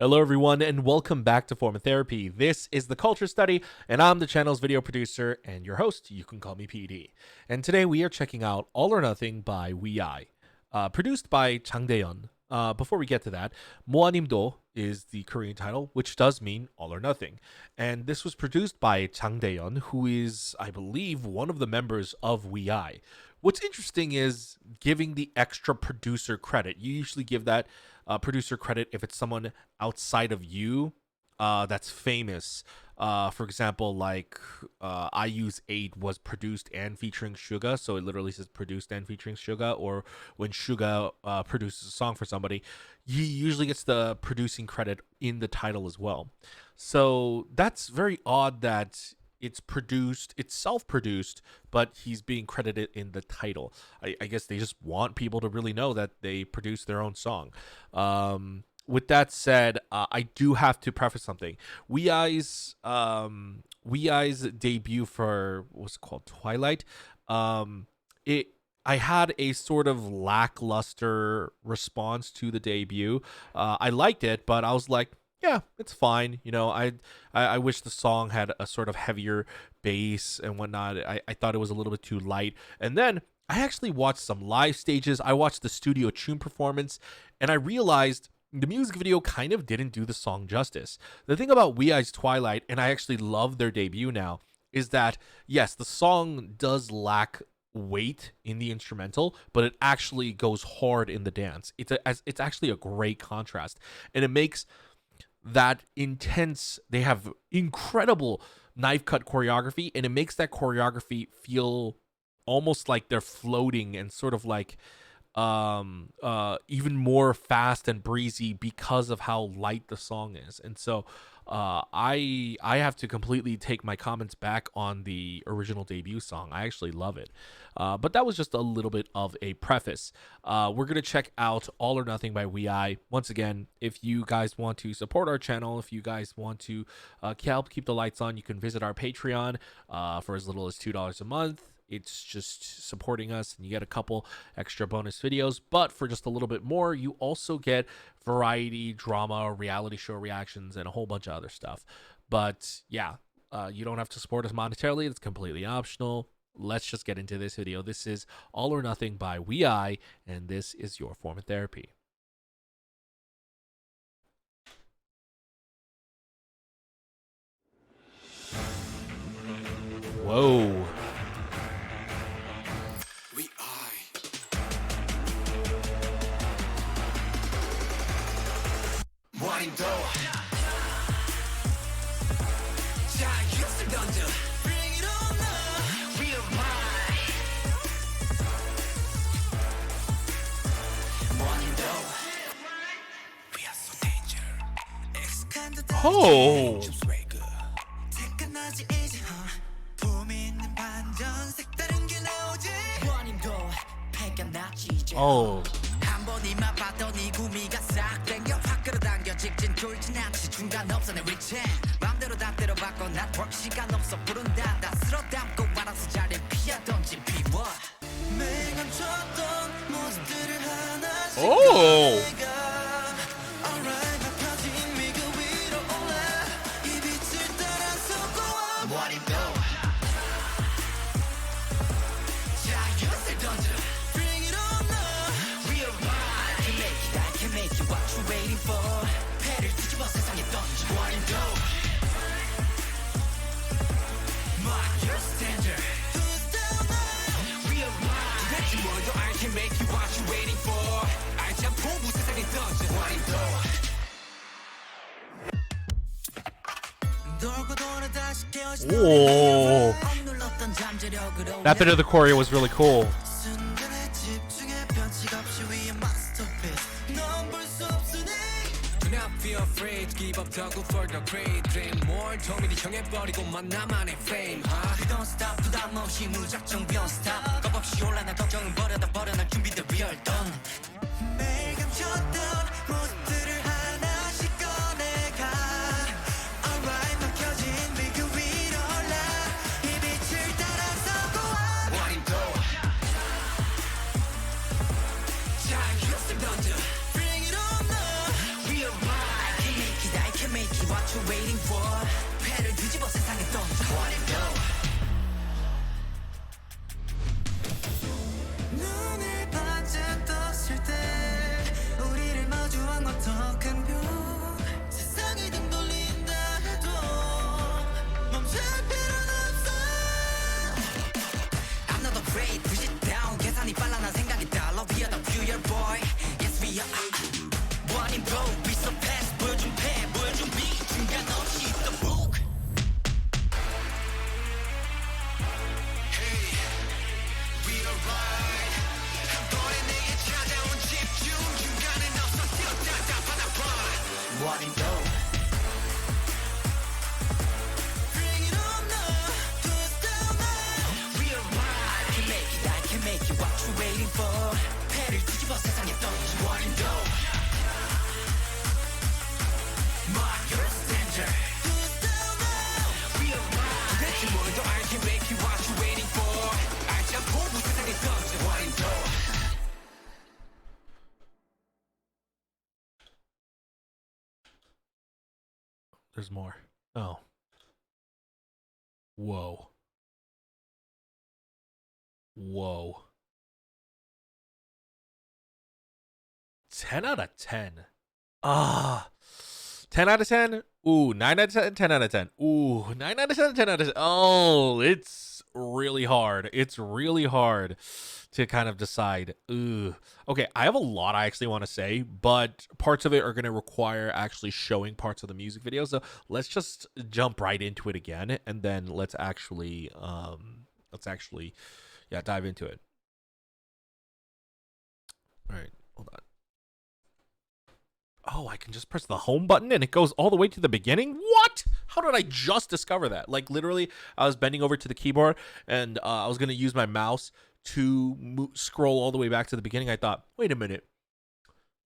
Hello everyone and welcome back to Form of Therapy. This is the Culture Study and I'm the channel's video producer and your host. You can call me PD. And today we are checking out All or Nothing by WeI, produced by Chang Dae-yeon. Before we get to that, 모아님도 is the Korean title, which does mean all or nothing. And this was produced by Chang Dae-yeon, who is, I believe, one of the members of WeI. What's interesting is giving the extra producer credit. You usually give that producer credit if it's someone outside of you that's famous. For example, like I Use 8 was produced and featuring Suga, so it literally says produced and featuring Suga. Or when Suga produces a song for somebody, he usually gets the producing credit in the title as well. So that's very odd that it's self-produced, but he's being credited in the title. I guess they just want people to really know that they produced their own song. With that said, I do have to preface something. WeI's debut for what's it called, Twilight. I had a sort of lackluster response to the debut. I liked it, but I was like, yeah, it's fine. You know, I wish the song had a sort of heavier bass and whatnot. I thought it was a little bit too light. And then I actually watched some live stages. I watched the studio tune performance, and I realized the music video kind of didn't do the song justice. The thing about WeI's Twilight, and I actually love their debut now, is that, yes, the song does lack weight in the instrumental, but it actually goes hard in the dance. It's actually a great contrast, and it makes that intense. They have incredible knife cut choreography, and it makes that choreography feel almost like they're floating and sort of like even more fast and breezy because of how light the song is. And so I have to completely take my comments back on the original debut song. I actually love it. But that was just a little bit of a preface. We're going to check out All or Nothing by WeI. Once again, if you guys want to support our channel, if you guys want to help keep the lights on, you can visit our Patreon for as little as $2 a month. It's just supporting us, and you get a couple extra bonus videos. But for just a little bit more, you also get variety, drama, reality show reactions, and a whole bunch of other stuff. But yeah, you don't have to support us monetarily. It's completely optional. Let's just get into this video. This is All or Nothing by WeI, and this is your form of therapy. Whoa. Oh. Oh. Oh. Oh. That bit of the choreo was really cool. Feel afraid to give up the good for the great dream more 정밀히 정해버리고만 나만의 fame Don't stop 부담 없이 무작정 beyond stop 겁없이 올라나 걱정은 버려다 버려 날 준비돼 real done 매일 감췄던 모습들을 하나씩 꺼내가 Alright 막혀진 비교 위로 올라 이 빛을 따라서 고와 원인도 자 휴식 던져 Bring it on now Real mind you waiting for 배를 뒤집어 세상에 던져 What it go 눈을 반짝 떴을 때 우리를 마주한 건 더 큰 벽 세상이 등 돌린다 해도 멈출 필요는 없어 I'm not afraid push it down 계산이 빨라 난 생각이 달라 We are the future boy Yes we are One in row we so fast 보여준 패 보여준 beat 중간 없이 the book Hey we alright 한 번에 내게 찾아온 집중 중간은 없어 still 답답하다 run One in row Bring it on now do it down now We alright I can make it what you waiting for 패를 뒤집어 세상에 던져 One in row Mark your standard do it down now We alright 도대체 뭘 더 I can make it what you waiting for 알지 않고 세상에 던져 One in row There's more. Oh. Whoa. Whoa. 10 out of 10. 10 out of 10? Ooh, 9 out of 10, 10 out of 10. Ooh, 9 out of 10, 10 out of 10. Oh, it's really hard. It's really hard to kind of decide. Ooh. Okay, I have a lot I actually want to say, but parts of it are going to require actually showing parts of the music video. So let's just jump right into it again, and then let's actually dive into it. All right, hold on. Oh, I can just press the home button and it goes all the way to the beginning? What? How did I just discover that? Like, literally, I was bending over to the keyboard and I was going to use my mouse to scroll all the way back to the beginning. I thought, wait a minute.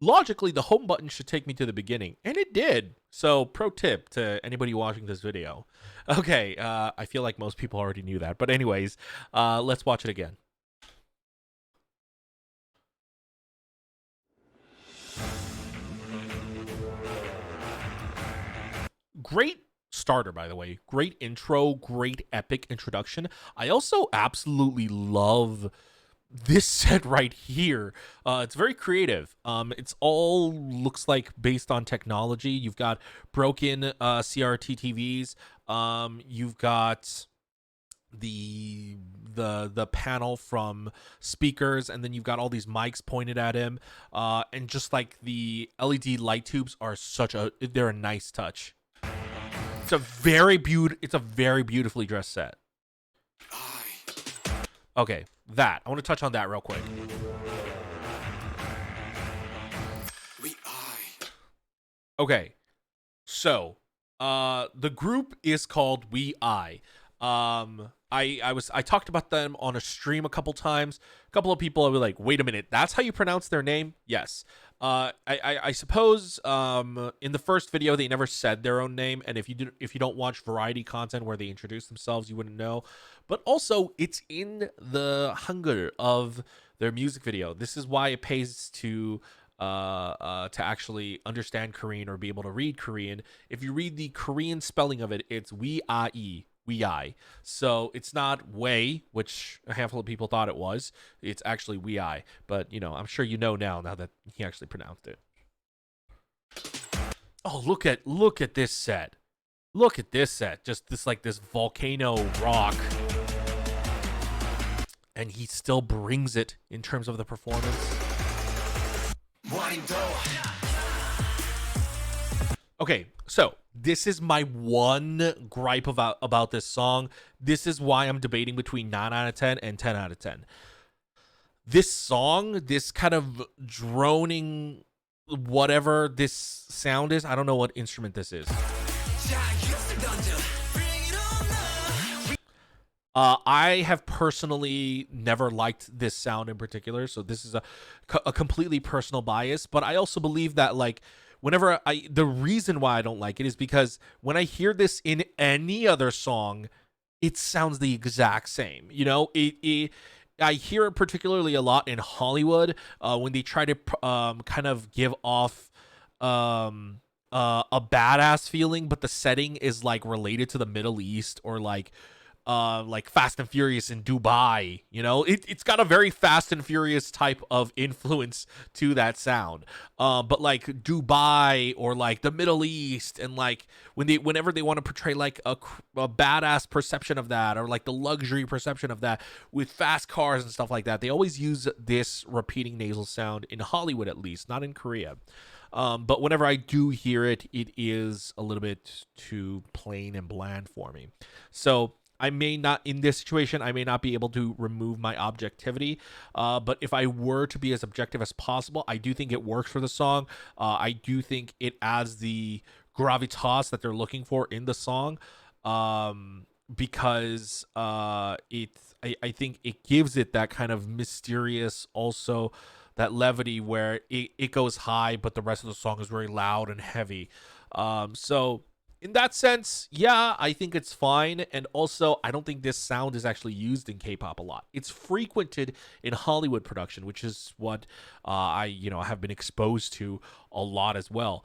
Logically, the home button should take me to the beginning. And it did. So, pro tip to anybody watching this video. Okay, I feel like most people already knew that. But anyways, let's watch it again. Great starter, by the way. Great intro, great epic introduction. I also absolutely love this set right here. It's very creative. It's all looks like based on technology. You've got broken CRT TVs. You've got the panel from speakers, and then you've got all these mics pointed at him. And just like the LED light tubes are they're a nice touch. It's a very beautifully dressed set. Okay, I want to touch on that real quick. Okay, so the group is called We I. I talked about them on a stream a couple times. A couple of people were like, "Wait a minute, that's how you pronounce their name?" Yes. I suppose in the first video they never said their own name, and if you don't watch variety content where they introduce themselves, you wouldn't know. But also, it's in the Hangul of their music video. This is why it pays to actually understand Korean or be able to read Korean. If you read the Korean spelling of it, it's We-I-E. We-I. So it's not Wei, which a handful of people thought it was. It's actually We-I. But, you know, I'm sure you know now that he actually pronounced it. Oh, look at this set. Look at this set. Just this volcano rock. And he still brings it in terms of the performance. Okay, so this is my one gripe about this song. This is why I'm debating between 9 out of 10 and 10 out of 10. This song, this kind of droning whatever this sound is, I don't know what instrument this is. I have personally never liked this sound in particular, so this is a completely personal bias, but I also believe that, like, the reason why I don't like it is because when I hear this in any other song, it sounds the exact same. You know, I hear it particularly a lot in Hollywood when they try to kind of give off a badass feeling, but the setting is like related to the Middle East or like Fast and Furious in Dubai. You know, it's got a very Fast and Furious type of influence to that sound. But like Dubai or like the Middle East, and like whenever they want to portray like a badass perception of that, or like the luxury perception of that with fast cars and stuff like that, they always use this repeating nasal sound in Hollywood, at least, not in Korea. But whenever I do hear it, it is a little bit too plain and bland for me. So I may not, in this situation, I may not be able to remove my objectivity. But if I were to be as objective as possible, I do think it works for the song. I do think it adds the gravitas that they're looking for in the song. Because I think it gives it that kind of mysterious, also that levity where it goes high, but the rest of the song is very loud and heavy. So in that sense, yeah, I think it's fine. And also, I don't think this sound is actually used in K-pop a lot. It's frequented in Hollywood production, which is what I have been exposed to a lot as well.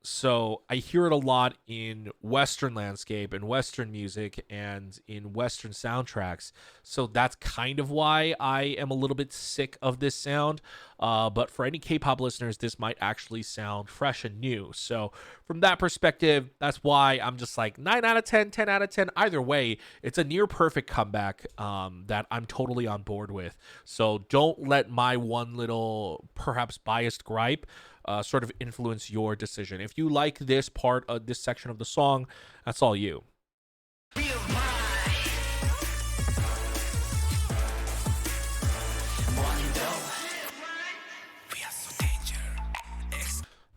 So I hear it a lot in Western landscape and Western music and in Western soundtracks. So that's kind of why I am a little bit sick of this sound. But for any K-pop listeners, this might actually sound fresh and new. So from that perspective, that's why I'm just like 9 out of 10, 10 out of 10. Either way, it's a near perfect comeback that I'm totally on board with. So don't let my one little perhaps biased gripe sort of influence your decision. If you like this part of this section of the song, that's all you.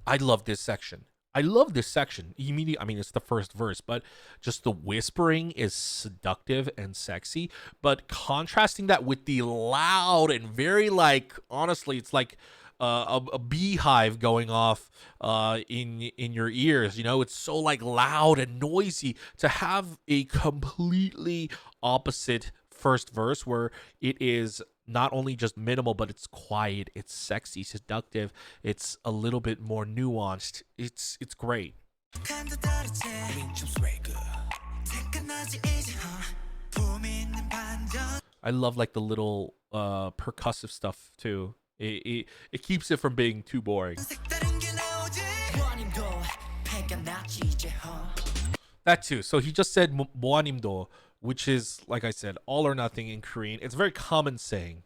I love this section. I love this section. Immediately, I mean, it's the first verse, but just the whispering is seductive and sexy. But contrasting that with the loud and very, like, honestly, it's like a beehive going off in your ears. You know, it's so like loud and noisy. To have a completely opposite first verse where it is not only just minimal, but it's quiet, it's sexy, seductive, it's a little bit more nuanced. It's great. I love like the little percussive stuff too. It keeps it from being too boring. That too. So he just said 모아님도, which is, like I said, all or nothing in Korean. It's a very common saying.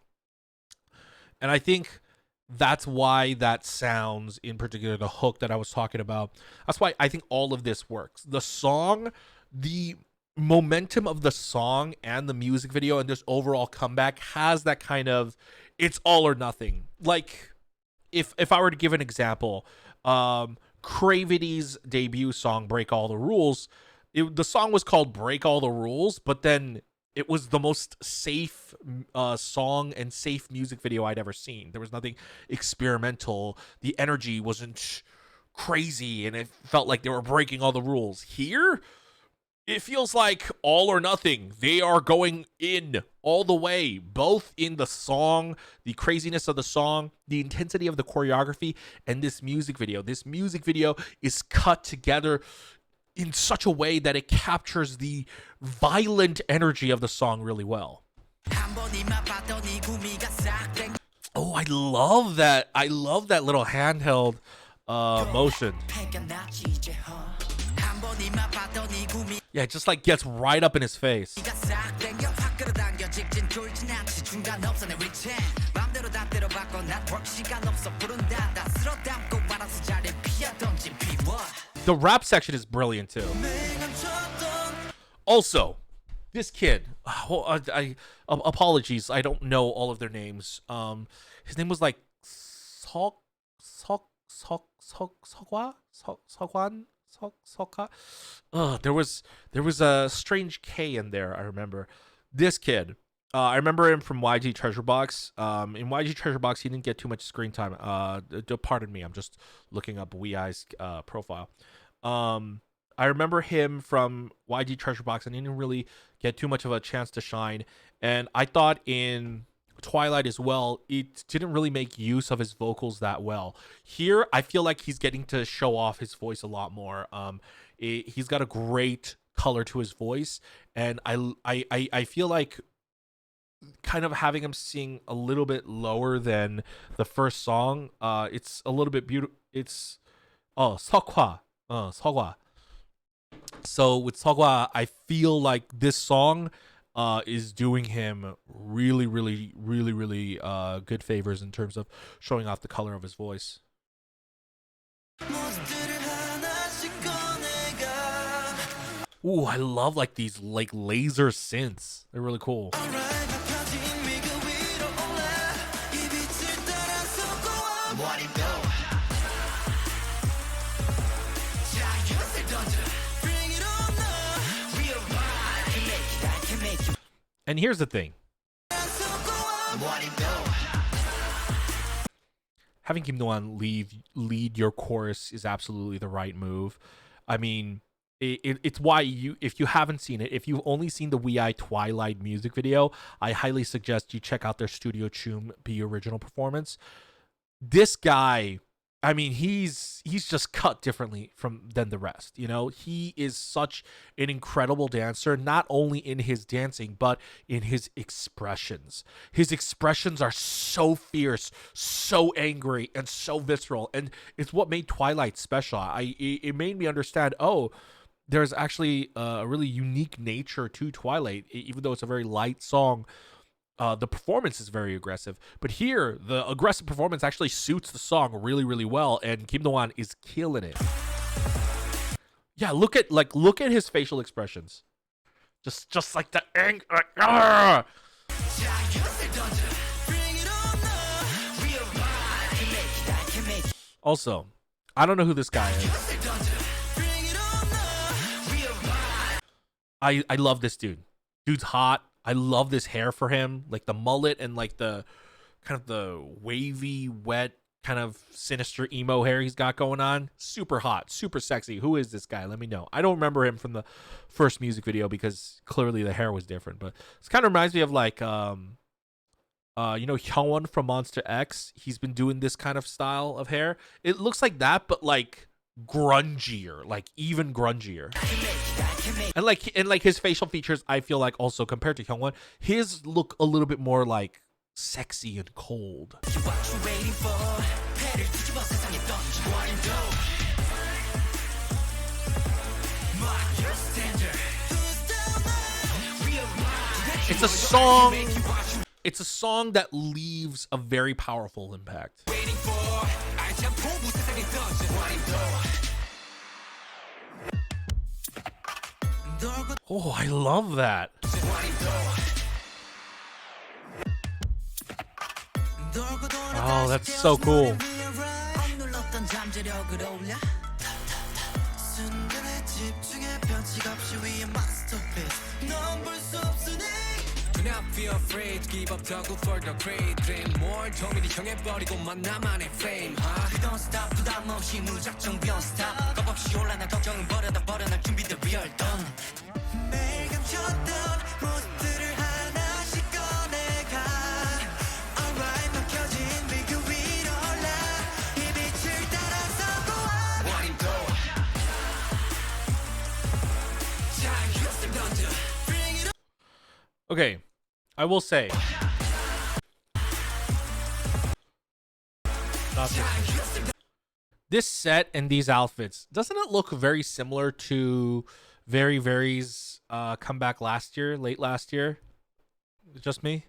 And I think that's why that sounds, in particular, the hook that I was talking about. That's why I think all of this works. The song, the momentum of the song and the music video and this overall comeback has that kind of, it's all or nothing. Like, if I were to give an example, Cravity's debut song "Break All the Rules," the song was called "Break All the Rules," but then it was the most safe song and safe music video I'd ever seen. There was nothing experimental. The energy wasn't crazy, and it felt like they were breaking all the rules. Here, it feels like all or nothing. They are going in all the way, both in the song, the craziness of the song, the intensity of the choreography, and this music video. This music video is cut together in such a way that it captures the violent energy of the song really well. Oh, I love that. I love that little handheld motion. Yeah, it just like gets right up in his face. The rap section is brilliant too. Also, this kid, apologies, I don't know all of their names. His name was like Seokwan. There was a strange K in there. I remember this kid. I remember him from YG Treasure Box. In YG Treasure Box, he didn't get too much screen time. Pardon me, I'm just looking up Weeye's profile. I remember him from YG Treasure Box, and he didn't really get too much of a chance to shine. And I thought in Twilight as well, it didn't really make use of his vocals that well. Here, I feel like he's getting to show off his voice a lot more. He's got a great color to his voice, and I feel like kind of having him sing a little bit lower than the first song. It's a little bit beautiful. It's 석화, 석화. So with 석화, I feel like this song is doing him really, really, really, really good favors in terms of showing off the color of his voice. Ooh, I love like these like laser synths. They're really cool. And here's the thing. Having Kim Do-hwan lead your chorus is absolutely the right move. I mean, it's why if you haven't seen it, if you've only seen the We I Twilight music video, I highly suggest you check out their Studio Chum B original performance. This guy, I mean, he's just cut differently than the rest. You know, he is such an incredible dancer, not only in his dancing, but in his expressions. His expressions are so fierce, so angry, and so visceral. And it's what made Twilight special. It made me understand, oh, there's actually a really unique nature to Twilight, even though it's a very light song. The performance is very aggressive, but here the aggressive performance actually suits the song really, really well, and Kim Do-hwan is killing it. Yeah, look at his facial expressions, just like the anger. Like, also, I don't know who this guy is. I love this dude. Dude's hot. I love this hair for him, like the mullet and like the kind of the wavy, wet, kind of sinister emo hair he's got going on. Super hot, super sexy. Who is this guy? Let me know. I don't remember him from the first music video because clearly the hair was different, but this kind of reminds me of like Hyungwon from Monster X. He's been doing this kind of style of hair. It looks like that, but like grungier, like even grungier. And like his facial features, I feel like also compared to Hyungwon, his look a little bit more like sexy and cold. It's a song that leaves a very powerful impact. Oh, I love that. Oh, that's so cool. Feel afraid to give up double for the great dream more 정밀히 정해버리고만 나만의 fame Don't stop 부담 없이 무작정 beyond stop 겁 없이 올라나 걱정은 버려다 버려날 준비돼 real done 매일 감췄던 모습들을 하나씩 꺼내가 Alright 막혀진 빛 그 위로 올라 이 빛을 따라서 고와 What him do 자 유스 던져 Bring it on Okay, I will say, this set and these outfits, doesn't it look very similar to Very Very's comeback late last year? Just me?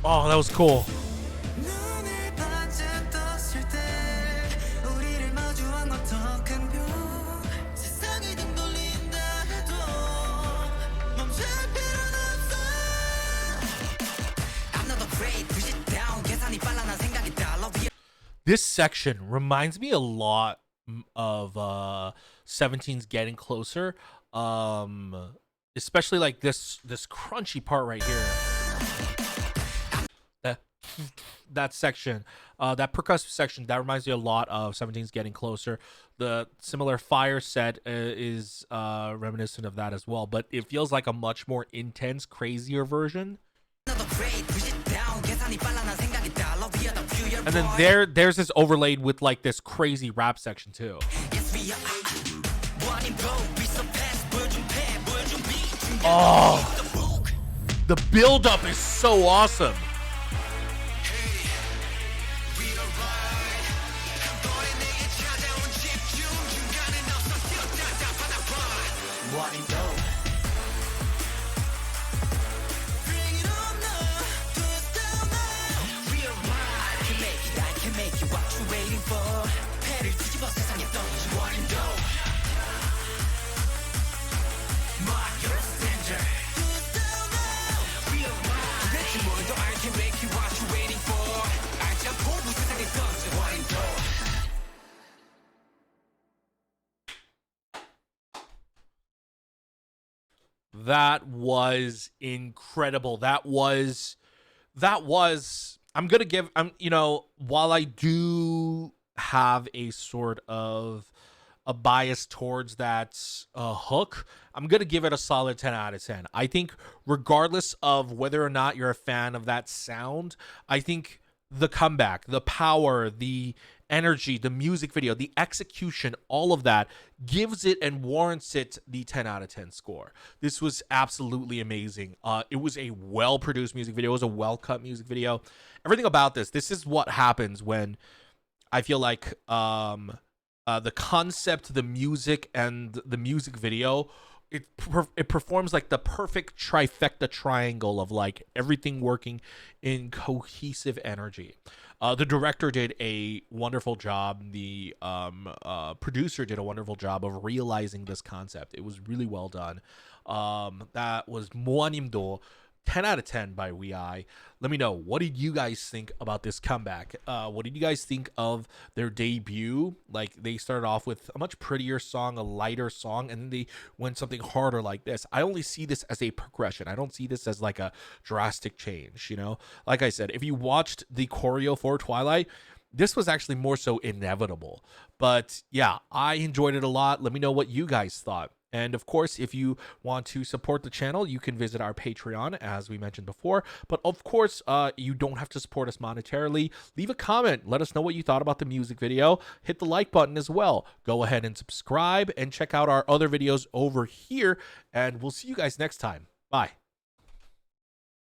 Oh, that was cool. This section reminds me a lot of 17's Getting Closer, especially like this crunchy part right here. That section. That percussive section that reminds me a lot of 17's Getting Closer. The similar fire set is reminiscent of that as well, but it feels like a much more intense, crazier version. And then there's this overlaid with like this crazy rap section too. Oh, the build-up is so awesome. That was incredible. That was I'm gonna give while I do have a sort of a bias towards that hook, I'm gonna give it a solid 10 out of 10. I think regardless of whether or not you're a fan of that sound, I think the comeback, the power, the energy, the music video, the execution, all of that gives it and warrants it the 10 out of 10 score. This was absolutely amazing. It was a well-produced music video. It was a well-cut music video. Everything about this is what happens when I feel like the concept, the music, and the music video, it performs like the perfect trifecta triangle of like everything working in cohesive energy. The director did a wonderful job. The producer did a wonderful job of realizing this concept. It was really well done. That was 모아님도 10 out of 10 by WeEye. Let me know, what did you guys think about this comeback? What did you guys think of their debut? Like, they started off with a much prettier song, a lighter song, and then they went something harder like this. I only see this as a progression. I don't see this as like a drastic change, you know? Like I said, if you watched the choreo for Twilight, this was actually more so inevitable. But yeah, I enjoyed it a lot. Let me know what you guys thought. And of course, if you want to support the channel, you can visit our Patreon, as we mentioned before. But of course, you don't have to support us monetarily. Leave a comment. Let us know what you thought about the music video. Hit the like button as well. Go ahead and subscribe and check out our other videos over here. And we'll see you guys next time. Bye.